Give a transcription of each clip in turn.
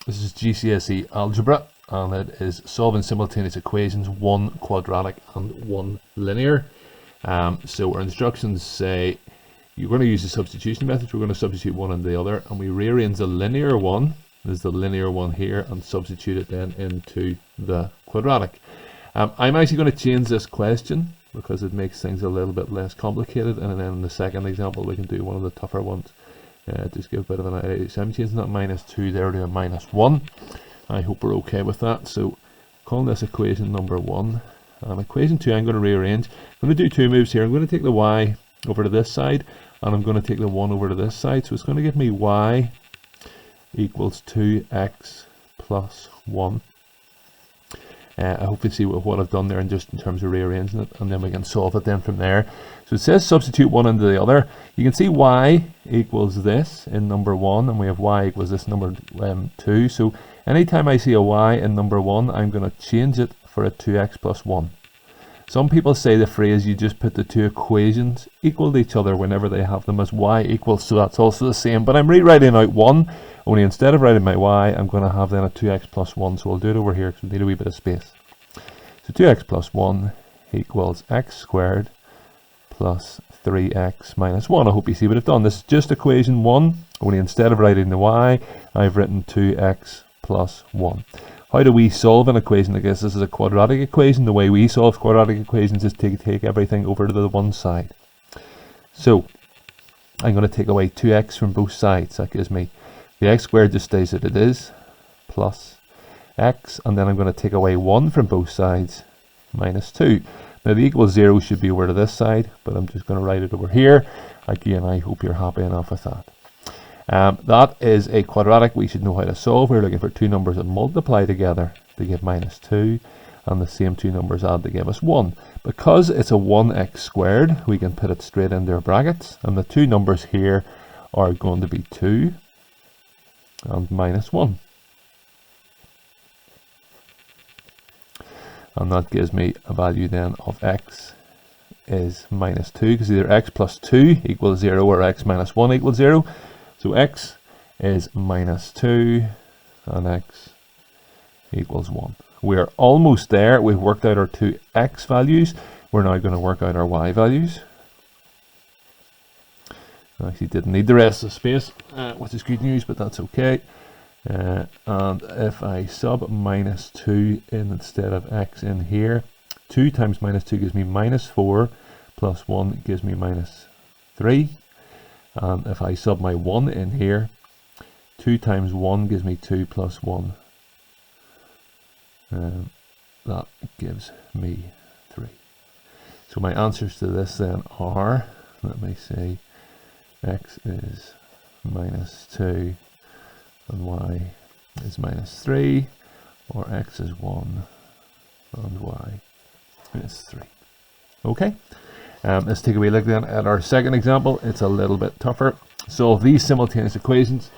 This is GCSE algebra, and it is solving simultaneous equations, one quadratic and one linear. So our instructions say you're going to use the substitution method. We're going to substitute one and the other, and we rearrange the linear one, there's the linear one here, and substitute it then into the quadratic. I'm actually going to change this question because it makes things a little bit less complicated, and then in the second example we can do one of the tougher ones. Just give a bit of an idea. So I'm changing that -2 there to a -1. I hope we're okay with that. So calling this equation number 1. And equation 2 I'm going to rearrange. I'm going to do two moves here. I'm going to take the y over to this side, and I'm going to take the 1 over to this side. So it's going to give me y equals 2x plus 1. I hope you see what I've done there, and just in terms of rearranging it, and then we can solve it then from there. So it says substitute one into the other. You can see y equals this in number 1, and we have y equals this number 2. So anytime I see a y in number 1, I'm going to change it for a 2x plus 1. Some people say the phrase you just put the two equations equal to each other whenever they have them as y equals, so that's also the same. But I'm rewriting out 1, only instead of writing my y, I'm going to have then a 2x plus 1. So I'll do it over here because we need a wee bit of space. So 2x plus 1 equals x squared plus 3x minus 1. I hope you see what I've done. This is just equation 1, only instead of writing the y, I've written 2x plus 1. How do we solve an equation like this? This is a quadratic equation. The way we solve quadratic equations is to take everything over to the one side. So I'm going to take away 2x from both sides. That gives me the x squared just stays as it is, plus x, and then I'm going to take away 1 from both sides, minus 2. Now the equals 0 should be over to this side, but I'm just going to write it over here. Again, I hope you're happy enough with that. That is a quadratic we should know how to solve. We're looking for two numbers that multiply together to give minus 2, and the same two numbers add to give us 1. Because it's a 1x squared, we can put it straight into our brackets, and the two numbers here are going to be 2 and minus 1. And that gives me a value then of x is minus 2, because either x plus 2 equals 0 or x minus 1 equals 0. So x is minus 2 and x equals 1. We're almost there. We've worked out our two x values. We're now going to work out our y values. I actually didn't need the rest of the space, which is good news, but that's okay. And if I sub minus 2 in instead of x in here, 2 times minus 2 gives me minus 4, plus 1 gives me minus 3. And if I sub my 1 in here, 2 times 1 gives me 2 plus 1. That gives me 3. So my answers to this then are, let me see, x is minus 2 and y is minus 3, or x is 1 and y is 3. Okay. Let's take a wee look then at our second example. It's a little bit tougher. Solve these simultaneous equations.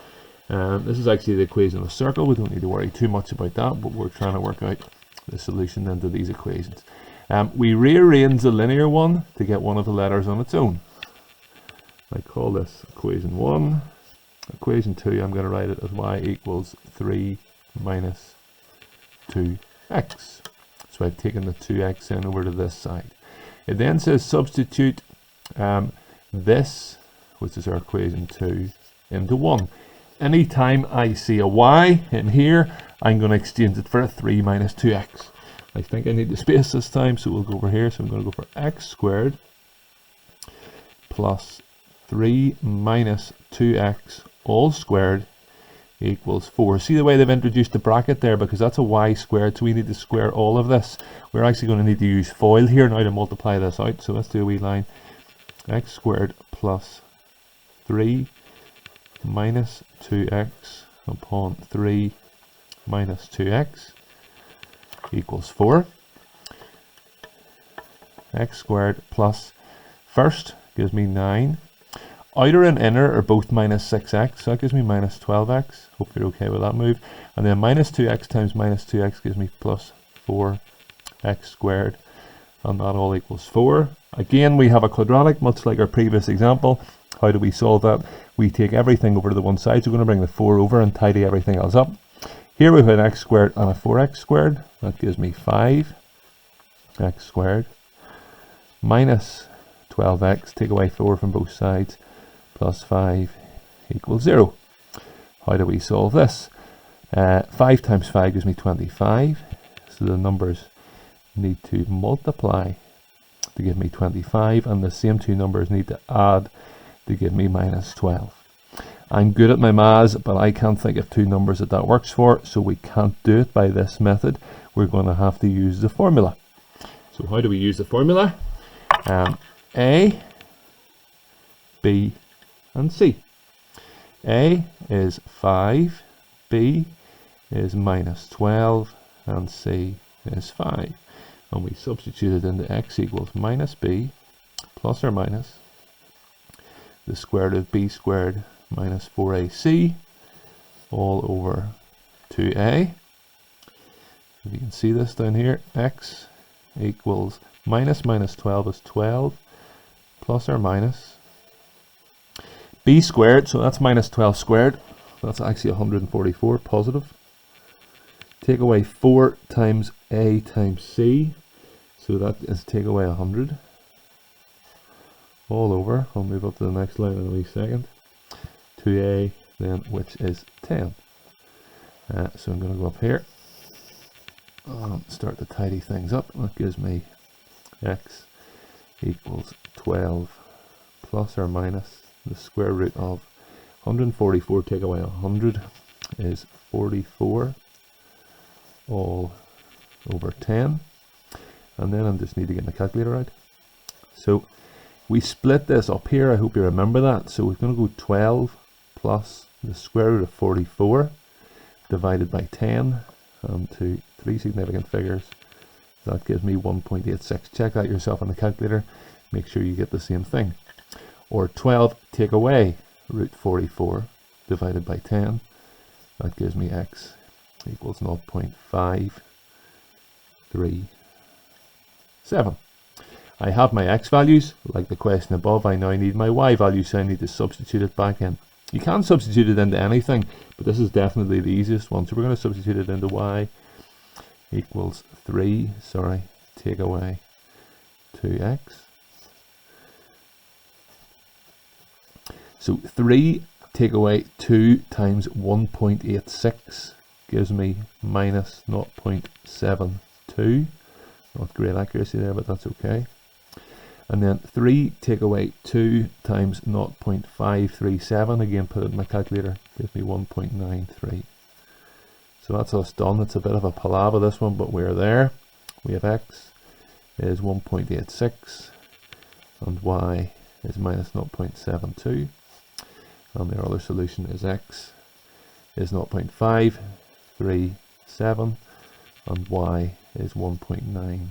This is actually the equation of a circle. We don't need to worry too much about that, but we're trying to work out the solution then to these equations. We rearrange the linear one to get one of the letters on its own. I call this equation 1. Equation 2, I'm going to write it as y equals 3 minus 2x. So I've taken the 2x in over to this side. It then says substitute this, which is our equation 2, into 1. Anytime I see a y in here, I'm going to exchange it for a 3 minus 2x. I think I need the space this time, so we'll go over here. So I'm going to go for x squared plus 3 minus 2x all squared equals 4. See the way they've introduced the bracket there, because that's a y squared, so we need to square all of this. We're actually going to need to use FOIL here now to multiply this out. So let's do a wee line. X squared plus 3 minus 2x upon 3 minus 2x equals 4. X squared plus, first gives me 9. Outer and inner are both minus 6x, so that gives me minus 12x. Hope you're okay with that move. And then minus 2x times minus 2x gives me plus 4x squared. And that all equals 4. Again, we have a quadratic, much like our previous example. How do we solve that? We take everything over to the one side, so we're going to bring the 4 over and tidy everything else up. Here we have an x squared and a 4x squared. That gives me 5x squared minus 12x, take away 4 from both sides, plus 5 equals 0. How do we solve this? 5 times 5 gives me 25, so the numbers need to multiply to give me 25, and the same two numbers need to add to give me minus 12. I'm good at my maths, but I can't think of two numbers that works for, so we can't do it by this method. We're going to have to use the formula. So how do we use the formula? A, B, and C. A is 5, B is minus 12, and C is 5. And we substitute it into x equals minus b plus or minus the square root of b squared minus 4ac all over 2a. If you can see this down here, x equals minus 12 is 12 plus or minus b squared, so that's minus 12 squared, that's actually 144 positive. Take away 4 times a times c, so that is take away 100 all over, I'll move up to the next line in a wee second, 2a then, which is 10. So I'm going to go up here and start to tidy things up. That gives me x equals 12 plus or minus the square root of 144 take away 100 is 44 all over 10, and then I just need to get my calculator out. So we split this up here, I hope you remember that. So we're going to go 12 plus the square root of 44 divided by 10, and to three significant figures, that gives me 1.86. Check that yourself on the calculator, make sure you get the same thing. Or 12 take away root 44 divided by 10, that gives me x equals 0.537. I have my x values, like the question above. I now need my y value, so I need to substitute it back in. You can substitute it into anything, but this is definitely the easiest one. So we're going to substitute it into y equals take away 2x. So 3 take away 2 times 1.86 gives me minus 0.72. Not great accuracy there, but that's okay. And then 3 take away 2 times 0.537, again put it in my calculator, gives me 1.93. So that's us done. It's a bit of a palaver this one, but we're there. We have x is 1.86 and y is minus 0.72. And the other solution is x is 0.537 and y is 1.93.